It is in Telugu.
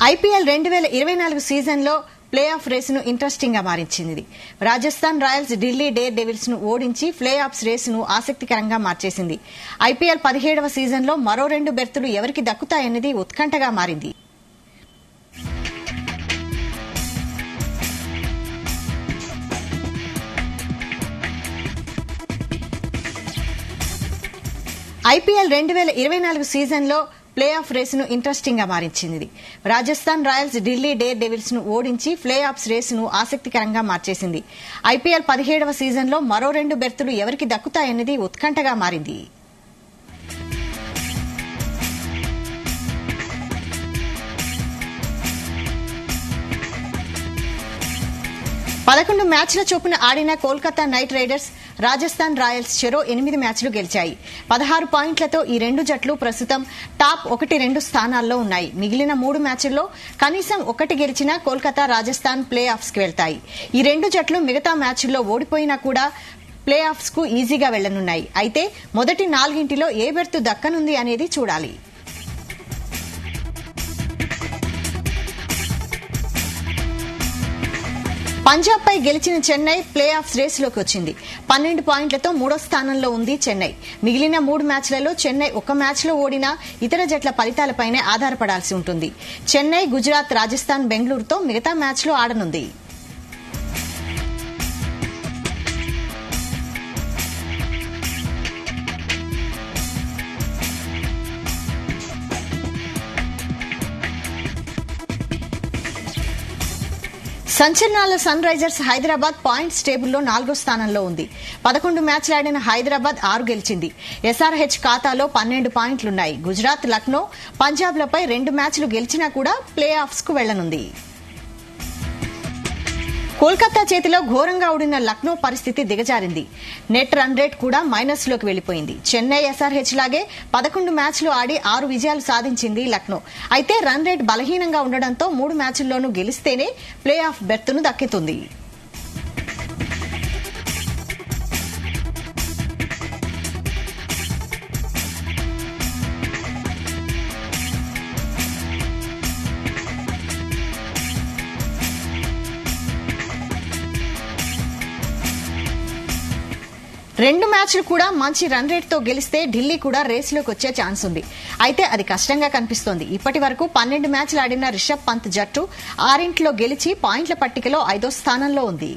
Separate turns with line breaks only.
ఐపీఎల్ 2024 సీజన్లో ప్లే ఆఫ్ రేసును ఇంట్రెస్టింగ్ గా మారించింది. Rajasthan Royals Delhi Daredevils ను ఓడించి ప్లే ఆఫ్స్ రేసును ఆసక్తికరంగా మార్చేసింది. ఐపీఎల్ 17వ సీజన్లో మరో 2 బెర్తులు ఎవరికి దక్కుతాయన్నది ఉత్కంఠగా మారింది. ఐపీఎల్ 2024 సీజన్లో ప్లే ఆఫ్ రేసును ఇంట్రెస్టింగ్ గా మారించింది. Rajasthan Royals Delhi Daredevils ను ఓడించి ప్లే ఆఫ్స్ రేసును ఆసక్తికరంగా మార్చేసింది. ఐపీఎల్ 17వ సీజన్లో మరో 2 బెర్తులు ఎవరికి దక్కుతాయన్నది ఉత్కంఠగా మారింది. పదకొండు మ్యాచ్ల చొప్పున ఆడిన Kolkata night riders, Rajasthan Royals చెరో 8 మ్యాచ్లు గెలిచాయి. 16 పాయింట్లతో ఈ 2 జట్లు ప్రస్తుతం టాప్ 1-2 స్థానాల్లో ఉన్నాయి. మిగిలిన 3 మ్యాచ్ల్లో కనీసం 1 గెలిచినా కోల్కతా, రాజస్థాన్ ప్లే ఆఫ్స్ కి వెళ్తాయి. ఈ 2 జట్లు మిగతా మ్యాచ్ల్లో ఓడిపోయినా కూడా ప్లే ఆఫ్స్ కు ఈజీగా వెళ్లనున్నాయి. అయితే మొదటి 4 ఏ బెర్తు దక్కనుంది అనేది చూడాలి. పంజాబ్ పై గెలిచిన చెన్నై ప్లే ఆఫ్స్ రేసులోకి వచ్చింది. 12 పాయింట్లతో 3వ స్థానంలో ఉంది చెన్నై. మిగిలిన 3 మ్యాచ్లలో చెన్నై 1 మ్యాచ్లో ఓడినా ఇతర జట్ల ఫలితాలపైనే ఆధారపడాల్సి ఉంటుంది. చెన్నై, గుజరాత్, రాజస్థాన్, బెంగళూరుతో మిగతా మ్యాచ్లో ఆడనుంది. సంచలనాల సన్ రైజర్స్ హైదరాబాద్ పాయింట్స్ టేబుల్లో 4వ స్థానంలో ఉంది. 11 మ్యాచ్లు ఆడిన హైదరాబాద్ 6 గెలిచింది. ఎస్ఆర్హెచ్ ఖాతాలో 12 పాయింట్లున్నాయి. గుజరాత్, లక్నో, పంజాబ్లపై 2 మ్యాచ్లు గెలిచినా కూడా ప్లే ఆఫ్స్ కు వెళ్లనుంది. కోల్కతా చేతిలో ఘోరంగా ఓడిన లక్నో పరిస్థితి దిగజారింది. నెట్ రన్ రేట్ కూడా మైనస్ లోకి వెళ్లిపోయింది. చెన్నై, ఎస్ఆర్హెచ్ లాగే 11 మ్యాచ్లు ఆడి 6 విజయాలు సాధించింది లక్నో. అయితే రన్ రేట్ బలహీనంగా ఉండడంతో 3 మ్యాచ్ల్లోనూ గెలిస్తేనే ప్లే ఆఫ్ బెర్తును దక్కుతుంది. రెండు మ్యాచ్లు కూడా మంచి రన్ రేట్ తో గెలిస్తే ఢిల్లీ కూడా రేసులోకి వచ్చే ఛాన్స్ ఉంది. అయితే అది కష్టంగా కనిపిస్తోంది. ఇప్పటి వరకు 12 మ్యాచ్లు ఆడిన రిషబ్ పంత్ జట్టు 6 గెలిచి పాయింట్ల పట్టికలో 5వ స్థానంలో ఉంది.